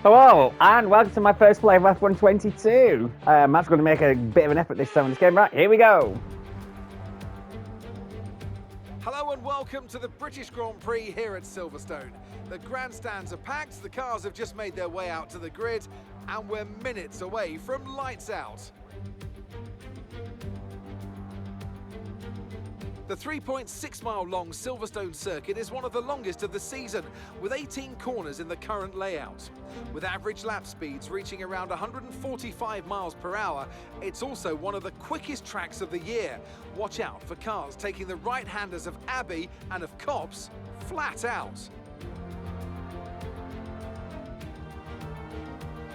Hello, and welcome to my first play of F1 22. Matt's going to make a bit of an effort this time in this game. Right, here we go. Hello and welcome to the British Grand Prix here at Silverstone. The grandstands are packed, the cars have just made their way out to the grid, and we're minutes away from lights out. The 3.6 mile long Silverstone circuit is one of the longest of the season, with 18 corners in the current layout. With average lap speeds reaching around 145 miles per hour, it's also one of the quickest tracks of the year. Watch out for cars taking the right-handers of Abbey and of Copse flat out.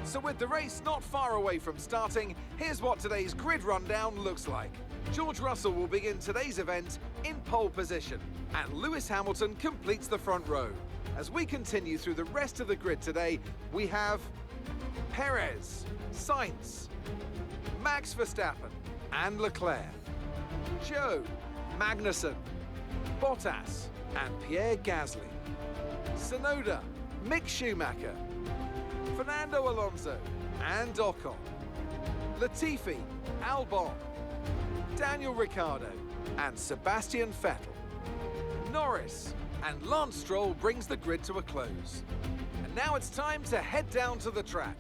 So with the race not far away from starting, here's what today's grid rundown looks like. George Russell will begin today's event in pole position, and Lewis Hamilton completes the front row. As we continue through the rest of the grid today, we have Perez, Sainz, Max Verstappen and Leclerc, Joe, Magnussen, Bottas and Pierre Gasly, Tsunoda, Mick Schumacher, Fernando Alonso and Ocon, Latifi, Albon, Daniel Ricciardo and Sebastian Vettel. Norris and Lance Stroll brings the grid to a close. And now it's time to head down to the track.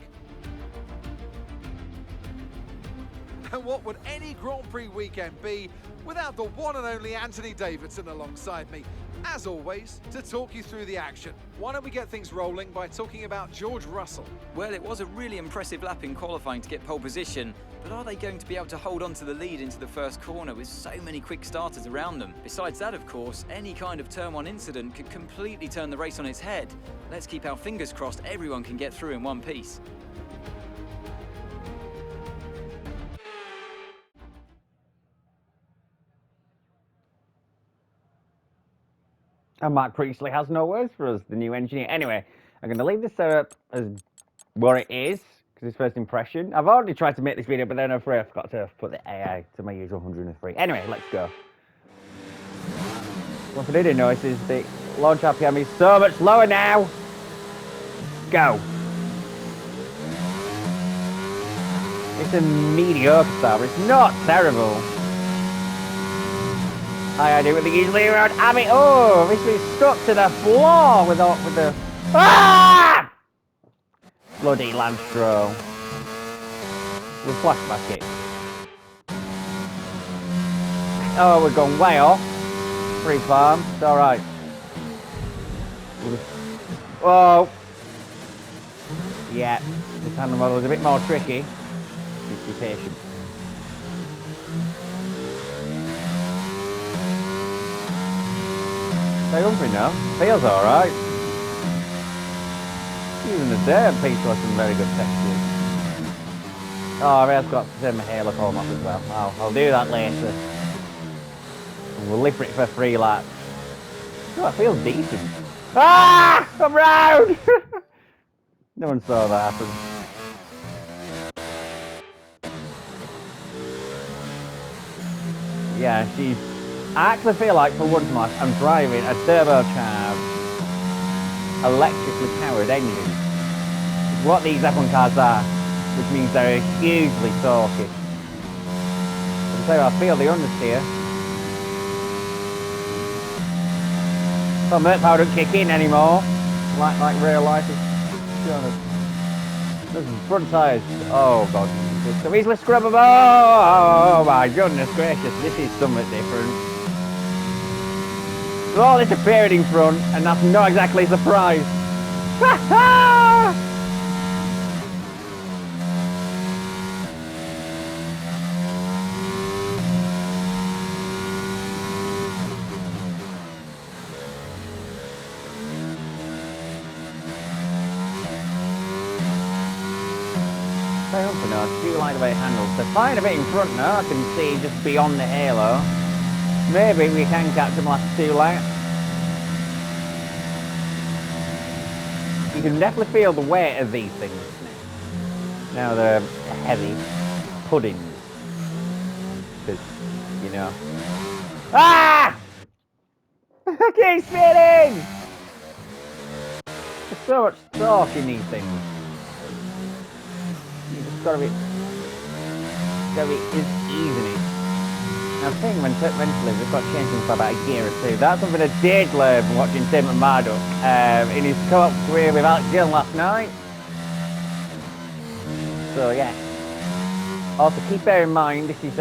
And what would any Grand Prix weekend be without the one and only Anthony Davidson alongside me, as always, to talk you through the action. Why don't we get things rolling by talking about George Russell? Well, it was a really impressive lap in qualifying to get pole position, but are they going to be able to hold on to the lead into the first corner with so many quick starters around them? Besides that, of course, any kind of turn one incident could completely turn the race on its head. Let's keep our fingers crossed everyone can get through in one piece. And Mark Priestley has no words for us, the new engineer. Anyway, I'm going to leave this setup as what it is, because it's first impression. I've already tried to make this video, but then I'm afraid I forgot to put the AI to my usual 103. Anyway, let's go. What I didn't notice is the launch RPM is so much lower now. Go. It's a mediocre start, but it's not terrible. I do it with the easily around Abby. Oh, this is stuck to the floor with the. Ah! Bloody Lance Stroll. The flashback kick. Oh, we're going way off. Free farm. It's alright. Oh. Yeah. This handle model is a bit more tricky. Just be patient. Stay hungry now. Feels alright. Even the dirt piece has some very good textures. Oh, I've got to turn my halo comb off as well. I'll do that later. And we'll live for it for 3 laps. Oh, it feels decent. Ah! I'm round! No one saw that happen. Yeah, she's... I actually feel like, for once in my life, I'm driving a turbocharged, electrically powered engine. It's what these F1 cars are, which means they're hugely torquey. I feel the understeer. So Mert power don't kick in anymore, like real life. There's front tyres. Oh god, it's so easily scrubbable. Oh my goodness gracious, this is something different. All this appearing in front, and that's not exactly a surprise. Ha ha! Stay up for now, I do like the way it handles. They're fine a bit in front now, I can see just beyond the halo. Maybe we can catch them last 2 laps. You can definitely feel the weight of these things. Now they're heavy puddings. Because, you know. Ah! I keep spinning! There's so much torque in these things. gotta be easing it. I think eventually we've got to change things for about a year or two. That's something I did learn from watching Tim and Marduk in his co-op career with Alex Gill last night. So yeah. Also keep bear in mind this is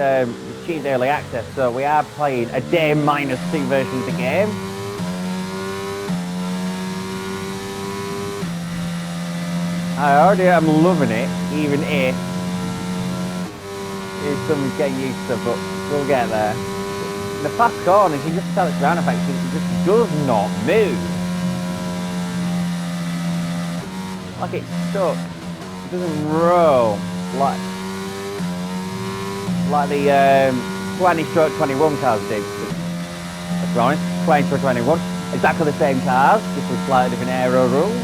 cheap early access, so we are playing a day minus 2 version of the game. I already am loving it, even if it's something getting used to, but we'll get there. The fast corners, you just tell its ground effect, it just does not move. Like it's stuck. It doesn't roll like the 20/21 cars do. Let's be honest, 20/21, exactly the same cars, just with slightly different aero rules.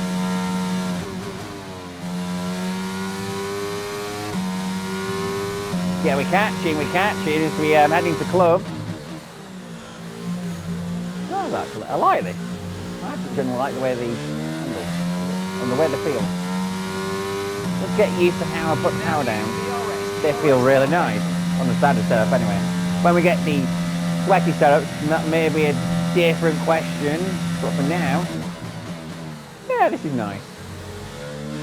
Yeah, we're catching as we head into club. No, actually, I like this. I actually generally like the way these handle and the way they feel. Let's get used to how I put power down. They feel really nice on the standard setup anyway. When we get the wacky setups, that may be a different question, but for now, yeah, this is nice.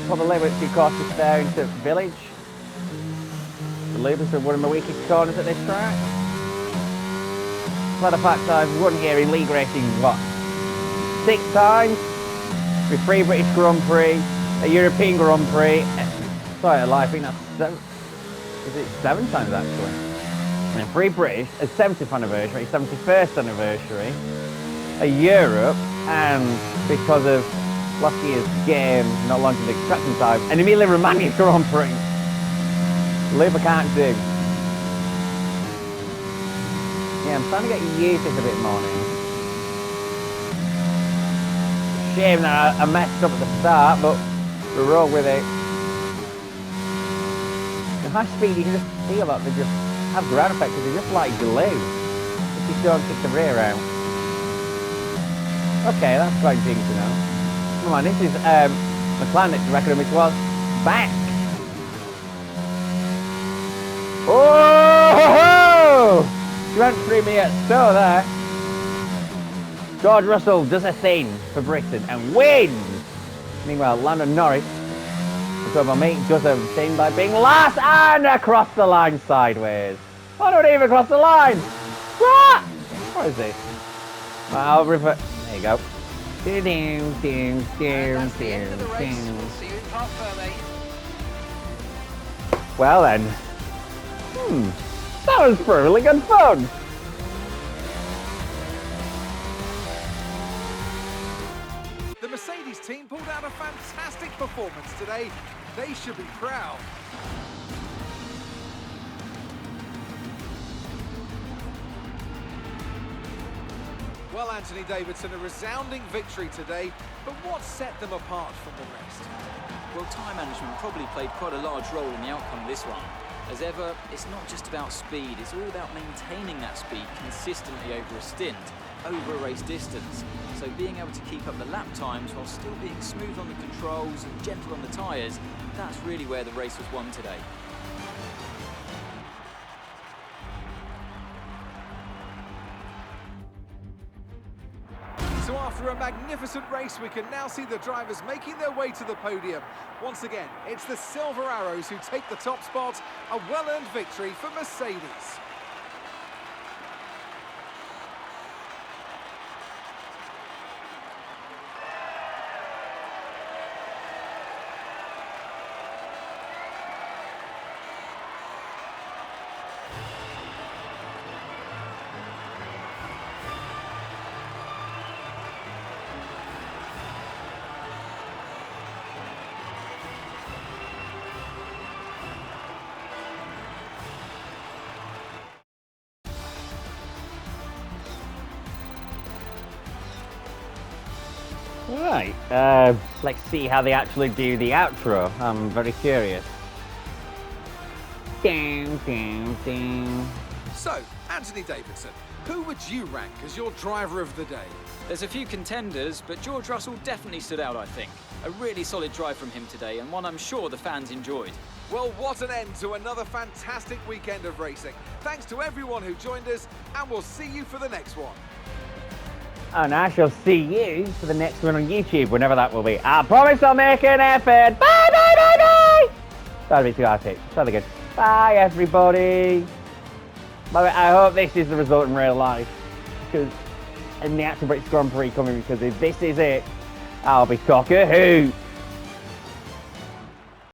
Put the limit too cautious there into village. The Lupus are one of my weakest corners at this track. For the fact I've won here in league racing, what, 6 times? With 3 British Grand Prix, a European Grand Prix. Sorry, I think that's 7. Is it 7 times actually? And 3 British, a 70th anniversary, 71st anniversary, a Europe, and because of last year's game not launching the extraction time, an Emilia Romagna Grand Prix. Loop I can't do. Yeah, I'm starting to get used to this a bit more now. Shame that I messed up at the start, but we'll roll with it. The high speed, you can just feel that they just have ground effect because they just like glue. If you don't kick the rear out. Okay, that's quite interesting to know. Come on, this is McLaren record, which was back. Oh! You went through me at so there. George Russell does a thing for Britain and wins. Meanwhile, Lando Norris, so my mate, does a thing by being last and across the line sideways. I don't even cross the line. What is this? I'll revert. There you go. Well then. That was really good fun. The Mercedes team pulled out a fantastic performance today. They should be proud. Well, Anthony Davidson, a resounding victory today, but what set them apart from the rest? Well, time management probably played quite a large role in the outcome of this one. As ever, it's not just about speed, it's all about maintaining that speed consistently over a stint, over a race distance. So being able to keep up the lap times while still being smooth on the controls and gentle on the tyres, that's really where the race was won today. So after a magnificent race, we can now see the drivers making their way to the podium. Once again, it's the Silver Arrows who take the top spot, a well-earned victory for Mercedes. Right, let's see how they actually do the outro. I'm very curious. So, Anthony Davidson, who would you rank as your driver of the day? There's a few contenders, but George Russell definitely stood out, I think. A really solid drive from him today, and one I'm sure the fans enjoyed. Well, what an end to another fantastic weekend of racing. Thanks to everyone who joined us, and we'll see you for the next one. And I shall see you for the next one on YouTube, whenever that will be. I promise I'll make an effort. Bye, bye, bye, bye! That'll be too hard to take. Good. Bye, everybody. I hope this is the result in real life. Because in the actual British Grand Prix coming, because if this is it, I'll be cock a hoot.